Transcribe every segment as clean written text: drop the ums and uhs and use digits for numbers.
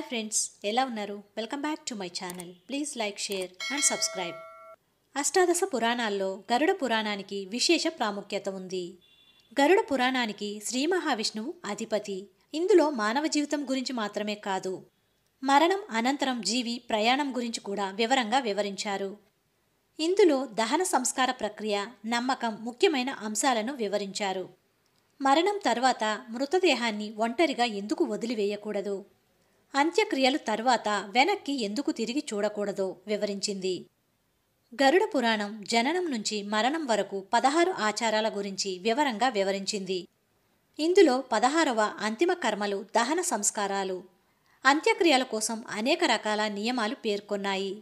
Friends, ఎలా ఉన్నారు? Welcome back to my channel. Please like, share and subscribe. అష్టాదశ పురాణాల్లో గరుడ పురాణానికి విశేష ప్రాముఖ్యత ఉంది. గరుడ పురాణానికి శ్రీ మహావిష్ణువు అధిపతి. ఇందులో మానవ జీవితం గురించి మాత్రమే కాదు, మరణం అనంతరం జీవి ప్రయాణం గురించి కూడా వివరంగా వివరించారు. ఇందులో దహన సంస్కార ప్రక్రియ, నమ్మకం ముఖ్యమైన అంశాలను వివరించారు. మరణం తర్వాత మృతదేహాన్ని ఒంటరిగా ఎందుకు వదిలివేయకూడదు, అంత్యక్రియలు తర్వాత వెనక్కి ఎందుకు తిరిగి చూడకూడదో వివరించింది. గరుడ పురాణం జననం నుంచి మరణం వరకు 16 ఆచారాల గురించి వివరంగా వివరించింది. ఇందులో 16వ అంతిమ కర్మలు, దహన సంస్కారాలు, అంత్యక్రియల కోసం అనేక రకాల నియమాలు పేర్కొన్నాయి.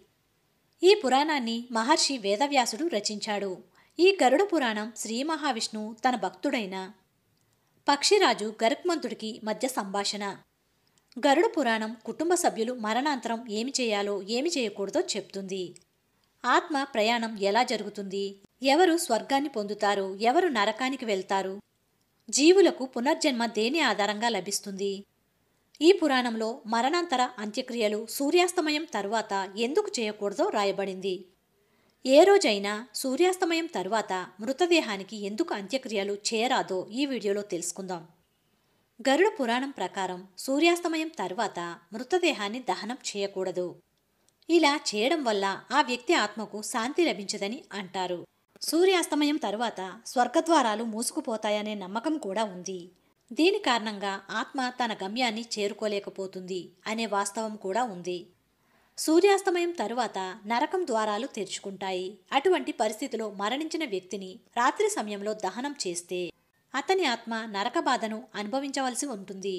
ఈ పురాణాన్ని మహర్షి వేదవ్యాసుడు రచించాడు. ఈ గరుడ పురాణం శ్రీ మహావిష్ణువు తన భక్తుడైన పక్షిరాజు గరుత్మంతుడికి మధ్య సంభాషణ. గరుడ పురాణం కుటుంబ సభ్యులు మరణాంతరం ఏమి చేయాలో ఏమి చేయకూడదో చెప్తుంది. ఆత్మ ప్రయాణం ఎలా జరుగుతుంది, ఎవరు స్వర్గాన్ని పొందుతారు, ఎవరు నరకానికి వెళ్తారు, జీవులకు పునర్జన్మ దేని ఆధారంగా లభిస్తుంది. ఈ పురాణంలో మరణాంతర అంత్యక్రియలు సూర్యాస్తమయం తరువాత ఎందుకు చేయకూడదో రాయబడింది. ఏ రోజైనా సూర్యాస్తమయం తరువాత మృతదేహానికి ఎందుకు అంత్యక్రియలు చేయరాదో ఈ వీడియోలో తెలుసుకుందాం. గరుడ పురాణం ప్రకారం సూర్యాస్తమయం తర్వాత మృతదేహాన్ని దహనం చేయకూడదు. ఇలా చేయడం వల్ల ఆ వ్యక్తి ఆత్మకు శాంతి లభించదని అంటారు. సూర్యాస్తమయం తరువాత స్వర్గద్వారాలు మూసుకుపోతాయనే నమ్మకం కూడా ఉంది. దీని కారణంగా ఆత్మ తన గమ్యాన్ని చేరుకోలేకపోతుంది అనే వాస్తవం కూడా ఉంది. సూర్యాస్తమయం తరువాత నరకం ద్వారాలు తెరుచుకుంటాయి. అటువంటి పరిస్థితిలో మరణించిన వ్యక్తిని రాత్రి సమయంలో దహనం చేస్తే అతని ఆత్మ నరక బాధను అనుభవించవలసి ఉంటుంది.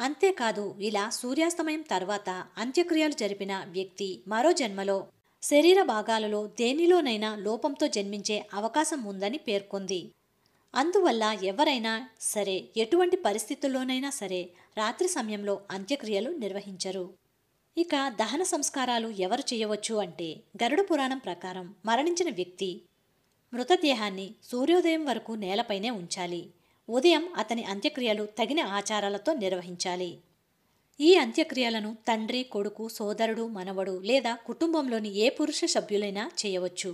అంతేకాదు, ఇలా సూర్యాస్తమయం తర్వాత అంత్యక్రియలు జరిపిన వ్యక్తి మరో జన్మలో శరీర భాగాలలో దేనిలోనైనా లోపంతో జన్మించే అవకాశం ఉందని పేర్కొంది. అందువల్ల ఎవరైనా సరే ఎటువంటి పరిస్థితుల్లోనైనా సరే రాత్రి సమయంలో అంత్యక్రియలు నిర్వహించరు. ఇక దహన సంస్కారాలు ఎవరు చేయవచ్చు అంటే, గరుడ పురాణం ప్రకారం మరణించిన వ్యక్తి మృతదేహాన్ని సూర్యోదయం వరకు నేలపైనే ఉంచాలి. ఉదయం అతని అంత్యక్రియలు తగిన ఆచారాలతో నిర్వహించాలి. ఈ అంత్యక్రియలను తండ్రి, కొడుకు, సోదరుడు, మనవడు లేదా కుటుంబంలోని ఏ పురుష సభ్యులైనా చేయవచ్చు.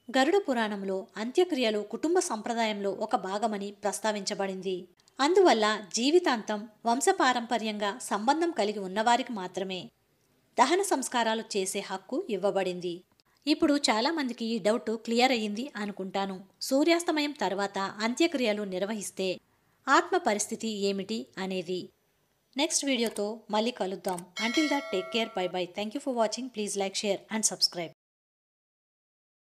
గరుడ పురాణంలో అంత్యక్రియలు కుటుంబ సంప్రదాయంలో ఒక భాగమని ప్రస్తావించబడింది. అందువల్ల జీవితాంతం వంశపారంపర్యంగా సంబంధం కలిగి ఉన్నవారికి మాత్రమే దహన సంస్కారాలు చేసే హక్కు ఇవ్వబడింది. ఇప్పుడు చాలామందికి ఈ డౌట్ క్లియర్ అయ్యింది అనుకుంటాను. సూర్యాస్తమయం తర్వాత అంత్యక్రియలు నిర్వహిస్తే ఆత్మ పరిస్థితి ఏమిటి అనేది. నెక్స్ట్ వీడియోతో మళ్ళీ కలుద్దాం. Until that take care. By by. Thank you for watching. Please like, share and subscribe.